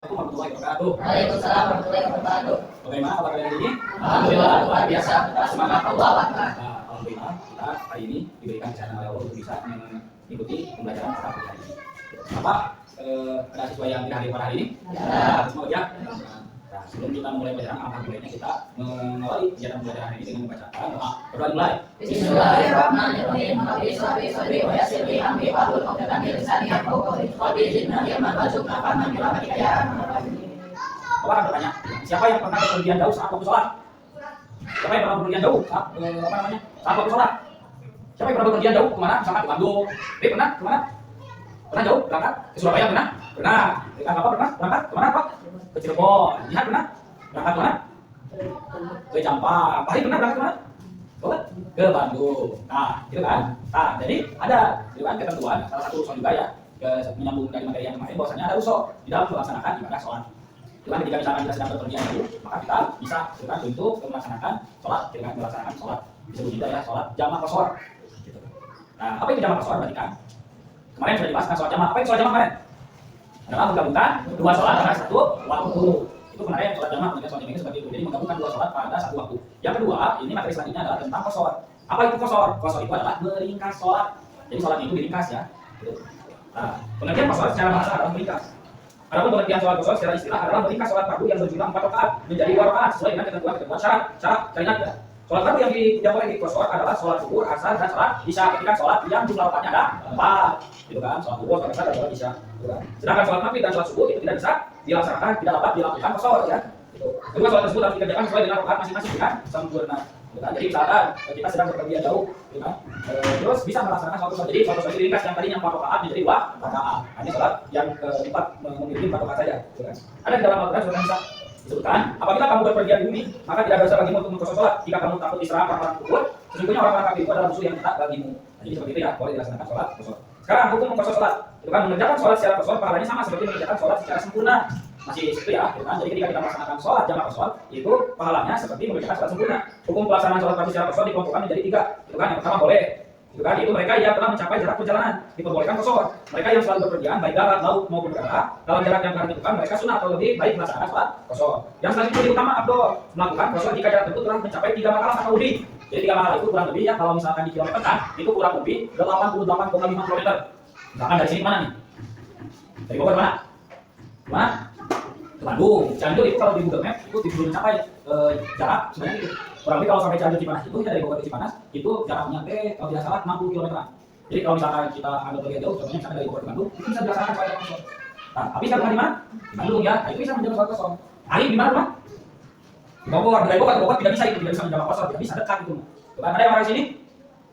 warahmatullahi wabarakatuh. Waalaikumsalam warahmatullahi wabarakatuh. Bagaimana kabar kalian hari ini? Alhamdulillah luar biasa. Semangat Allah. Alhamdulillah kita hari ini diberikan kesehatan oleh Allah untuk bisa mengikuti pembelajaran pada hari ini. Bapak, ada siswa yang tidak hadir pada hari ini? Ya. Semua ya. Nah, sebelum kita memulai pelajaran, alangkah baiknya kita mengawali kegiatan pelajaran hari ini dengan membacakan doa. Berdoa mulai. Bismillahirrahmanirrahim. Rabbi shrah li sadri wa yassir li amri wahlul 'uqdatam min lisani yafqahu qawli. Rabbi zidni ilman warzuqna fahman bi rahmatika ya arhamar rahimin. Bapak akan bertanya, siapa yang pernah berpergian jauh saat waktu sholat? Siapa yang pernah berpergian jauh saat saat waktu sholat? Siapa yang pernah berpergian jauh kemana? Misalkan ke Bandung. Pernah kemana? Pernah jauh berangkat ke Surabaya pernah? Pernah. Bapak pernah berangkat kemana Pak? Ke Cirebon. Jihad pernah? Berangkat kemana? Ke Campak. Pak Hari pernah berangkat kemana? Ke Bandung. Nah, gitu kan? Nah, jadi ada gitu kan ketentuan salah satu usul juga ya, menyambung dari materi yang kemarin bahwasanya ada usul di dalam melaksanakan ibadah sholat. Cuman ketika misalkan kita sedang berpergian dulu, maka kita bisa dengan untuk melaksanakan sholat dengan melaksanakan sholat disebut juga ya sholat jamaah qashar. Gitu. Nah, apa itu jamaah qashar? Berarti kan kemarin sudah dibahas sholat jamaah. Apa itu sholat jamaah kemarin? Adalah menggabungkan dua sholat pada satu waktu. Itu kemarin sholat jamaah, kemudian sholat jamaah seperti itu. Jadi menggabungkan dua sholat pada satu waktu. Yang kedua, ini materi selanjutnya adalah tentang qashar. Apa itu qashar? Qashar itu adalah meringkas sholat. Jadi sholat itu diringkas ya. Gitu. Nah, pengertian qashar secara bahasa adalah meringkas. Adapun pengertian sholat qashar secara istilah adalah meringkas sholat fardu yang berjumlah 4 rakaat menjadi 2 rakaat sesuai dengan ketentuan syarat. Caranya ya. Sholat fardu yang dijawab oleh qashar adalah sholat zuhur, asar, dan sholat isya. Ketika sholat yang jumlah rakaatnya ada 4, gitu kan? Sholat zuhur, sholat asar, dan sholat isya. Gitu kan? Sedangkan sholat maghrib dan sholat subuh itu tidak bisa dilaksanakan, tidak dapat dilakukan qashar ya. Gitu. Kedua sholat tersebut harus dikerjakan sesuai dengan rakaat masing-masing dengan sempurna. Gitu kan? Jadi misalkan kita sedang berpergian jauh, gitu kan? Terus bisa melaksanakan sholat qashar. Jadi sholat qashar diringkas yang tadinya 4 rakaat menjadi 2 rakaat. Hanya sholat yang keempat memiliki 4 rakaat saja. Gitu kan? Ada di dalam Al-Quran surat Nisa disebutkan, apabila kamu berpergian di bumi, maka tidak dosa bagimu untuk mengqashar sholat. Jika kamu takut diserang orang kafir, sesungguhnya orang kafir itu adalah musuh yang dekat bagimu. Jadi seperti itu ya, boleh dilaksanakan sholat qashar. Sekarang hukum mengqashar sholat, itu kan mengerjakan sholat secara qashar pahalanya sama seperti mengerjakan sholat secara sempurna. Masih itu ya, gitu kan? Jadi ketika kita melaksanakan sholat jamaah qashar, itu pahalanya seperti mengerjakan sholat sempurna. Hukum pelaksanaan sholat fardu secara qashar dikelompokkan menjadi 3, itu kan? Yang pertama boleh, itu kan? Itu mereka yang telah mencapai jarak perjalanan diperbolehkan qashar. Mereka yang selalu berpergian baik darat, laut maupun udara dalam jarak yang telah ditentukan, mereka sunnah atau lebih baik melaksanakan sholat qashar. Yang selanjutnya lebih utama abdul melakukan qashar jika jarak tertentu telah mencapai 3 makalah atau lebih. Jadi 3 makalah itu kurang lebih ya, kalau misalkan di kilometer kan, itu kurang lebih 88,5 km. Misalkan dari sini mana nih? Dari Bogor mana? Mana? Ke Bandung. Cianjur itu kalau di Google Maps itu belum mencapai jarak sebenarnya itu. Kurang lebih kalau sampai Cianjur Cipanas itu ya, dari Bogor ke Cipanas itu jaraknya kalau tidak salah 60 km. Jadi kalau misalkan kita ambil pergi jauh, contohnya misalkan dari Bogor ke Bandung, itu bisa dilaksanakan sholat qashar. Nah, tapi sekarang di mana? Di Bandung ya. Nah, itu bisa menjalankan sholat qashar. Ali di mana rumah? Di Bogor. Dari Bogor ke Bogor tidak bisa itu, tidak bisa menjalankan qashar, tidak bisa dekat itu. Bukan ada yang orang sini?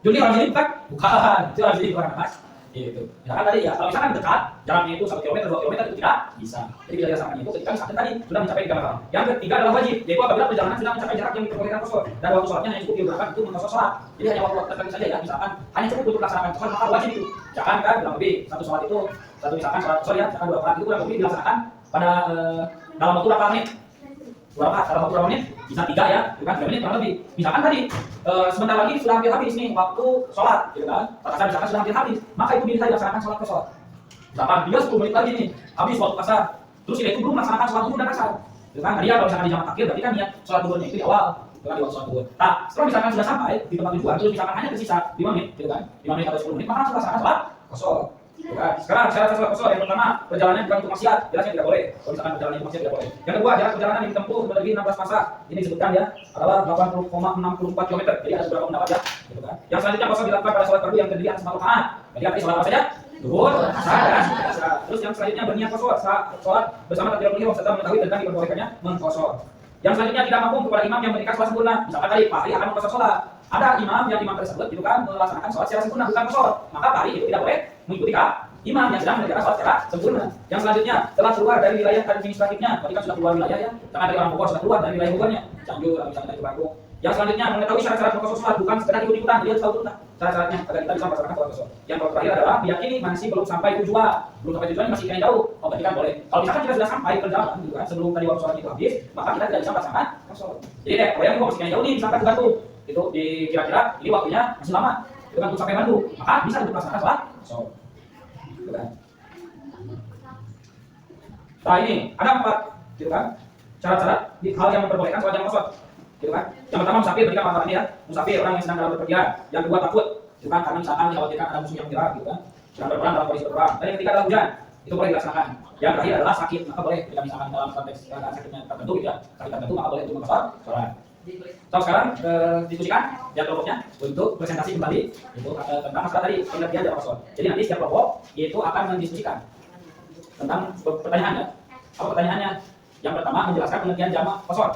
Juni orang sini bukan? Bukan. Itu orang sini bukan Mas. Gitu. Misalkan tadi ya, kalau misalkan dekat, jaraknya itu 1 km, 2 km itu tidak bisa. Jadi bila dilaksanakan itu ketika misalkan tadi sudah mencapai 3 makalah. Yang ketiga adalah wajib, yaitu apabila perjalanan sudah mencapai jarak yang diperbolehkan qashar dan waktu sholatnya hanya cukup digunakan untuk mengqashar sholat. Jadi hanya waktu tertentu saja ya, misalkan hanya cukup untuk melaksanakan qashar maka wajib itu. Jangan kan kurang lebih satu sholat itu, satu misalkan sholat qashar ya, misalkan 2 rakaat itu kurang lebih dilaksanakan pada dalam waktu berapa menit? 2 rakaat dalam waktu berapa menit? Bisa 3 ya, bukan 3 menit kurang lebih. Misalkan tadi sebentar lagi sudah hampir habis nih waktu sholat, gitu kan? Asar misalkan sudah hampir habis, maka itu bisa dilaksanakan sholat qashar. Misalkan dia 10 menit lagi nih, habis waktu asar, terus dia itu belum melaksanakan sholat zuhur dan asar, gitu kan? Tadi ya kalau misalkan di jamaah takhir, berarti kan niat sholat zuhurnya itu di awal, gitu kan? Di waktu sholat zuhur. Nah, setelah misalkan sudah sampai di tempat tujuan, terus misalkan hanya tersisa 5 menit, gitu kan? 5 menit atau 10 menit, maka langsung laksanakan sholat qashar. Bukan. Sekarang syarat sholat qashar yang pertama, perjalanan bukan untuk maksiat, jelasnya tidak boleh. Kalau misalkan perjalanan untuk maksiat tidak boleh. Yang kedua, jarak perjalanan yang ditempuh melebihi 16 masa. Ini disebutkan ya adalah 80,64 km. Jadi ada beberapa pendapat ya, gitu kan. Yang selanjutnya qashar dilakukan pada sholat fardu yang terdiri atas 4 rakaat. Jadi artinya sholat apa saja? Zuhur, asar, dan isya. Terus yang selanjutnya berniat qashar saat sholat bersama takbiratul ihram serta mengetahui tentang diperbolehkannya mengqashar. Yang selanjutnya tidak mampu kepada imam yang memberikan sholat sempurna. Misalkan tadi Pak Hari akan mengqashar sholat. Ada imam yang imam tersebut itu kan melaksanakan sholat secara sempurna bukan qashar. Maka Pak Hari itu tidak boleh mengikuti imam yang sedang mengerjakan sholat secara sempurna. Yang selanjutnya telah keluar dari wilayah administratifnya. Berarti kan sudah keluar wilayah ya. Karena dari orang Bogor sudah keluar dari wilayah Bogornya. Cianjur, misalnya dari Bandung. Yang selanjutnya mengetahui syarat-syarat mengqashar sholat bukan sekedar ikut-ikutan, dia tahu tentang syarat-syaratnya agar kita bisa melaksanakan sholat qashar. Yang terakhir adalah meyakini masih belum sampai tujuan. Belum sampai tujuan masih kayaknya jauh. Oh, berarti kan boleh. Kalau misalkan kita sudah sampai perjalanan gitu kan sebelum tadi waktu sholat itu habis, maka kita tidak bisa melaksanakan qashar. Jadi deh, kalau yang masih kayaknya jauh nih misalkan ke Bandung, itu di kira-kira ini waktunya masih lama. Itu kan untuk sampai Bandung, maka bisa untuk melaksanakan sholat qashar. Gitu kan. Nah ini ada 4, gitu kan? Syarat-syarat di hal yang memperbolehkan sholat jamak qasar, gitu kan? Yang pertama musafir, berikan amalan ini ya. Musafir orang yang sedang dalam bepergian. Yang kedua takut, gitu kan? Karena misalkan dikhawatirkan ada musuh yang menyerang, gitu kan? Sedang berperang dalam kondisi berperang. Dan yang ketiga adalah hujan, itu boleh dilaksanakan. Yang terakhir adalah sakit, maka boleh jika misalkan dalam konteks keadaan sakitnya tertentu, gitu ya. Sakit tertentu maka boleh untuk qasar sholat. So, sekarang diskusikan ya kelompoknya untuk presentasi kembali itu tentang masalah tadi pengertian jamak qasar. Jadi nanti setiap kelompok itu akan mendiskusikan tentang pertanyaannya. Apa pertanyaannya? Yang pertama menjelaskan pengertian jamak qasar,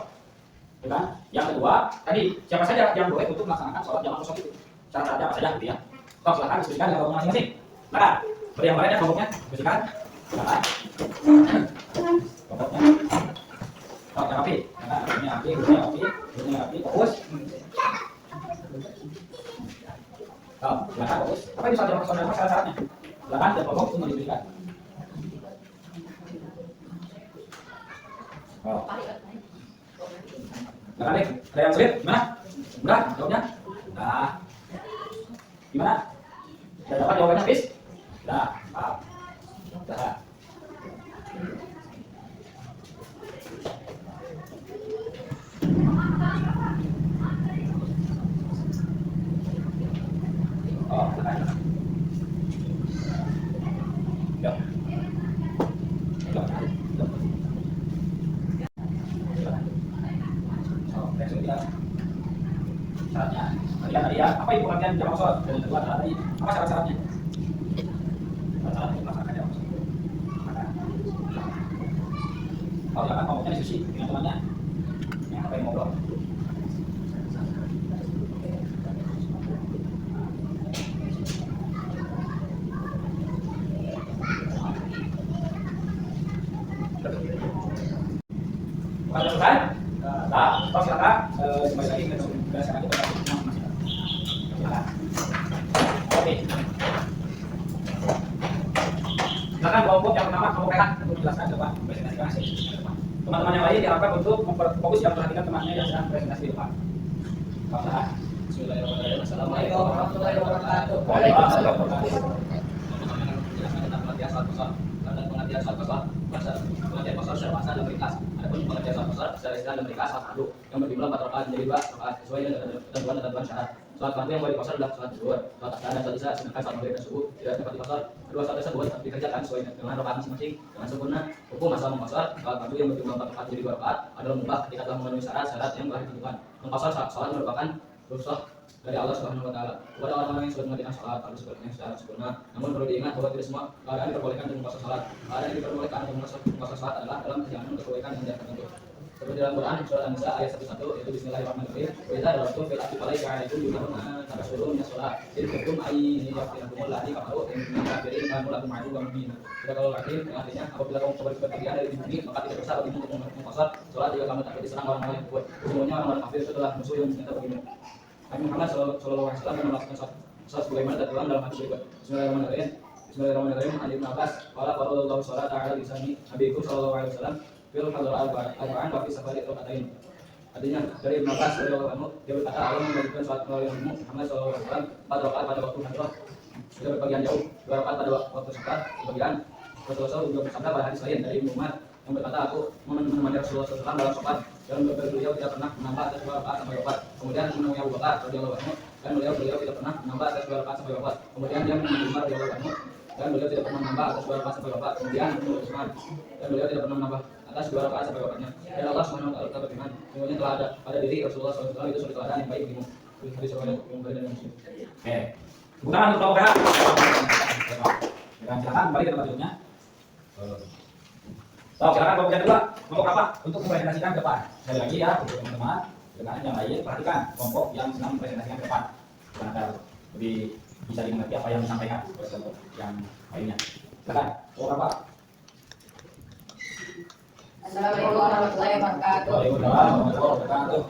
ya kan? Yang kedua tadi siapa saja yang boleh untuk melaksanakan sholat jamak qasar itu, syarat-syaratnya apa saja, gitu ya. So, silakan diskusikan dengan kelompoknya masing-masing. Silakan beri yang lainnya kelompoknya diskusikan. Silakan kelompoknya. Oh, yang rapi, ini rapi, ini rapi, fokus. Oh, silakan fokus. Apa itu sholat jamak qasar dan syarat-syaratnya? Silakan dan kelompok itu mendiskusikan. Oh. Nah, ada yang sulit? Gimana? Mudah jawabnya? Nah, gimana? Sudah dapat jawabannya, Fis? Sudah, paham. Sudah. Oh, silakan. Yuk. Syaratnya, tadi ya, apa itu pengertian jamak qasar? Dan yang kedua adalah tadi, apa syarat-syaratnya? Syarat-syarat untuk melaksanakan jamak qasar. Kalau silakan kelompoknya diskusi dengan temannya yang apa yang ngobrol. Sudah selesai? Nah, stop silakan. Kembali lagi ke tugas yang kita masing-masing. Silakan. Oke. Silakan kelompok yang pertama, kelompok rehat untuk menjelaskan depan presentasi masing. Teman-teman yang lain diharapkan untuk memperfokus yang memperhatikan temannya yang sedang presentasi di depan. Silakan. Bismillahirrahmanirrahim. Assalamualaikum warahmatullahi wabarakatuh. Waalaikumsalam warahmatullahi wabarakatuh. Pengertian sholat qasar, pengertian qasar secara bahasa dan ringkas. Adapun pengertian sholat qasar secara istilah dan ringkas sholat fardu yang berjumlah 4 rakaat menjadi 2 rakaat sesuai dengan ketentuan syarat. Sholat fardu yang boleh diqasar adalah sholat zuhur, sholat asar dan sholat isya, sedangkan sholat maghrib dan subuh tidak dapat diqasar. Kedua sholat tersebut dikerjakan sesuai dengan rakaat masing-masing dengan sempurna. Hukum asal mengqasar sholat fardu yang berjumlah 4 rakaat menjadi 2 rakaat adalah mubah ketika telah memenuhi syarat-syarat yang telah ditentukan. Mengqasar sholat merupakan rukhsah dari Allah Subhanahu wa taala kepada orang-orang yang sudah mengerjakan sholat fardu secara sempurna. Namun perlu diingat bahwa tidak semua keadaan diperbolehkan untuk mengqasar sholat. Keadaan yang diperbolehkan untuk mengqasar sholat adalah dalam perjalanan untuk kebaikan yang tidak tertentu. Seperti dalam Quran surat An-Nisa ayat 11 yaitu Bismillahirrahmanirrahim. Wa idza darabtum fil ardi falaika 'alaikum junahun an tabashshuru min as-shalah. Jadi hukum ayat yaqinukum allati kafaru in kafirin kanu lakum aduwwan mubin. Jika kalau yakin artinya apabila kamu berpergian dari bumi maka tidak bersalah bagimu untuk mengqasar sholat jika kamu takut diserang orang-orang yang kufur. Semuanya orang-orang kafir itu adalah musuh yang nyata bagimu. Nabi Muhammad sallallahu alaihi wasallam melaksanakan sholat sebagaimana tertuang dalam hadis berikut. Bismillahirrahmanirrahim. Bismillahirrahmanirrahim. An Ibnu Abbas qala qalallahu sholata ala lisani Nabiku sallallahu alaihi wasallam fil hadar arba'an wa fi safari rakatain. Artinya dari Ibnu Abbas radhiyallahu anhu dia berkata Allah memberikan sholat melalui Nabi Muhammad sallallahu alaihi wasallam 4 rakaat pada waktu hadrah sudah berbagian jauh, 2 rakaat pada waktu safar sebagian. Rasulullah juga bersabda pada hadis lain dari Ibnu Umar yang berkata aku menemani Rasulullah SAW dalam safar dan beliau tidak pernah menambah atas 2 rakaat sampai wafat. Kemudian menemui Abu Bakar radhiyallahu anhu dan beliau tidak pernah menambah atas 2 rakaat sampai wafat. Kemudian dia menemui Umar radhiyallahu anhu dan beliau tidak pernah menambah atas 2 rakaat sampai wafat. Kemudian menemui Utsman dan beliau tidak pernah menambah atas 2 rakaat sampai wafatnya. Dan Allah Subhanahu wa taala berfirman, sesungguhnya telah ada pada diri Rasulullah SAW itu suatu teladan yang baik bagimu. Hadis riwayat Bukhari dan Muslim. Oke. Bukan untuk kelompok rehat. Silakan kembali ke tempat duduknya. So, silakan kelompok yang kedua, kelompok apa? Untuk mempresentasikan ke depan. Sekali lagi ya, untuk teman-teman, dengan yang lain, perhatikan kelompok yang sedang mempresentasikan ke depan. Agar lebih bisa dimengerti apa yang disampaikan oleh kelompok yang lainnya. Silakan, kelompok apa? Assalamualaikum warahmatullahi wabarakatuh. Waalaikumsalam warahmatullahi wabarakatuh.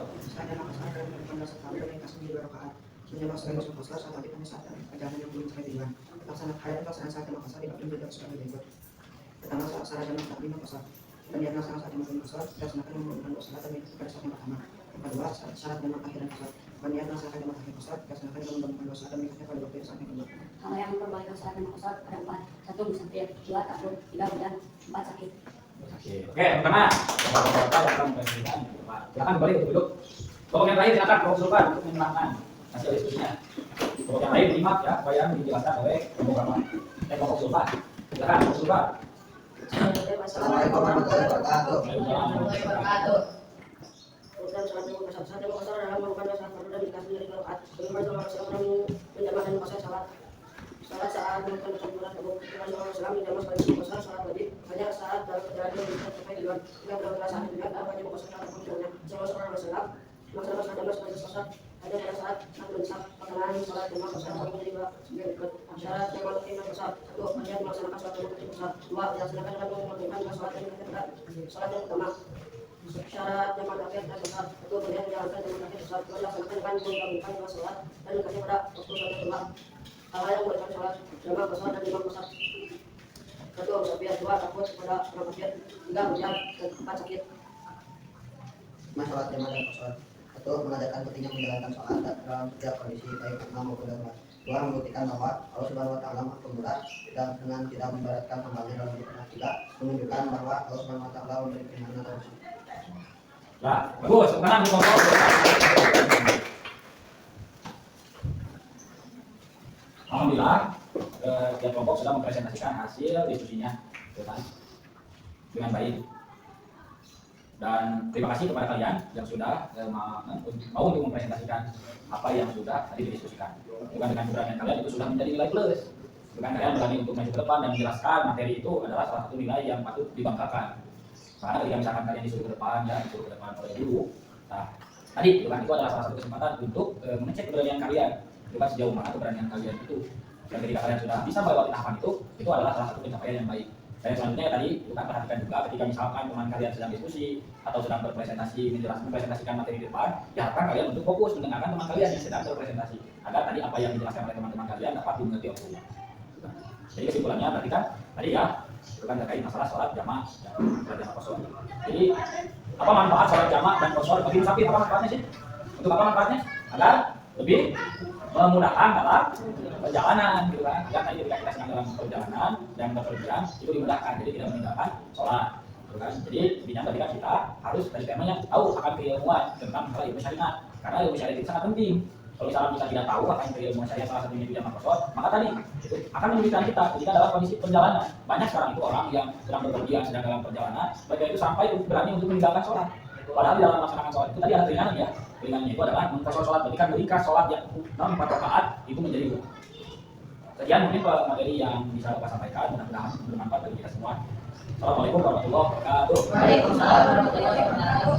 Menjawab sebagai usul khoslah saat tadi saat perjalanan yang belum sampai tujuan. Pelaksanaan saat jamak qasar dibagi menjadi sebagai berikut. Pertama, saat jamak takdim qasar. Dan yang melaksanakan saat jamak qasar dilaksanakan menggunakan doa salat pada saat yang pertama. Yang kedua, syarat jamak akhir dan qasar. Dan yang melaksanakan jamak akhir qasar dilaksanakan dengan menggunakan doa salat dan mengikutnya pada waktu saat yang kedua. Kalau yang memperbolehkan sholat jamak qasar ada 4. 1 musafir, 2 takut, 3 hujan, 4 sakit. Oke, pertama, silakan kembali untuk duduk. Kelompok yang terakhir silakan kelompok Sultan untuk menyerahkan hasil diskusinya. Kelompok yang lain menyimak ya, supaya dijelaskan oleh kelompok Sultan. Silakan kelompok Sultan. Assalamualaikum warahmatullahi wabarakatuh. Warahmatullahi wabarakatuh. Kemudian saat yang saat yang masalah dalam merupakan saat perlu dan dikasih dari rokaat. Bagaimana kalau masalah menjalankan pasal salat. Salat saat melakukan perbuatan tubuh. Bagaimana kalau masalah menjalankan pasal salat wajib. Hanya saat dalam perjalanan bisa sampai di luar. Tidak berperasaan dengan apa yang pasal salat fungsinya. Selama seorang masalah masalah dalam sebagai sosok ada pada saat mencapai pengenalan salat jemaah pasal wajib juga sebagai berikut. Syarat yang melakukan pasal satu hanya melaksanakan salat wajib pasal dua dilaksanakan dengan melakukan salat yang ketiga. Salat yang pertama syarat yang terakhir dan besar itu kemudian menjalankan yang terakhir besar melaksanakan dengan menggabungkan sholat dan dikasih pada waktu sholat jemaah hal yang membolehkan sholat jemaah besar dan imam besar satu musafir dua takut kepada orang kafir tiga hujan dan empat sakit. Masalah jamaah dan sholat. Satu, mengajarkan pentingnya menjalankan sholat dalam setiap kondisi baik imam maupun darurat. Dua, membuktikan bahwa Allah Subhanahu Wa Taala Maha Pemurah dengan tidak memberatkan hambanya dalam beribadah. Tiga, menunjukkan bahwa Allah Subhanahu Wa Taala memberi keringanan atau usaha. Nah, bagus. Sekarang di kelompok. Alhamdulillah, tiap kelompok sudah mempresentasikan hasil diskusinya dengan baik. Dan terima kasih kepada kalian yang sudah mau untuk mempresentasikan apa yang sudah tadi didiskusikan. Bukan dengan keberanian kalian itu sudah menjadi nilai plus. Bukan kalian berani untuk maju ke depan dan menjelaskan materi itu adalah salah satu nilai yang patut dibanggakan. Karena ketika misalkan kalian disuruh ke depan ya, disuruh ke depan oleh guru. Nah, tadi itu adalah salah satu kesempatan untuk mengecek keberanian kalian. Itu kan sejauh mana keberanian kalian itu. Dan ketika kalian sudah bisa melewati tahapan itu adalah salah satu pencapaian yang baik. Dan selanjutnya ya tadi bukan perhatikan juga ketika misalkan teman kalian sedang diskusi atau sedang berpresentasi mempresentasikan materi di depan, ya harapkan kalian untuk fokus mendengarkan teman kalian yang sedang berpresentasi agar tadi apa yang dijelaskan oleh teman-teman kalian dapat dimengerti oleh guru. Jadi kesimpulannya berarti kan tadi ya itu kan terkait masalah sholat jamaah dan sholat jamaah kosor. Jadi apa manfaat sholat jamaah dan kosor bagi musafir? Apa manfaatnya sih? Untuk apa manfaatnya? Agar lebih memudahkan dalam perjalanan, gitu kan? Agar tadi ketika kita sedang dalam perjalanan dan bepergian itu dimudahkan, jadi tidak meninggalkan sholat, gitu kan? Jadi intinya tadi kan kita harus dari temanya tahu akan keilmuan tentang masalah ilmu syariat, karena ilmu syariat itu sangat penting. Kalau misalnya kita tidak tahu akan keilmuan syariat salah satunya itu jamaah kosor, maka tadi itu akan menyulitkan kita ketika dalam kondisi perjalanan. Banyak sekarang itu orang yang sedang bepergian, sedang dalam perjalanan, mereka itu sampai berani untuk meninggalkan sholat. Padahal di dalam melaksanakan sholat itu tadi ada keringanan ya. Keringanannya itu adalah mengkosor sholat, berarti kan meringkas sholat yang 4 rakaat itu menjadi 2. Sekian mungkin materi yang bisa Bapak sampaikan, mudah-mudahan bermanfaat bagi kita semua. Assalamualaikum warahmatullahi wabarakatuh. Waalaikumsalam warahmatullahi wabarakatuh.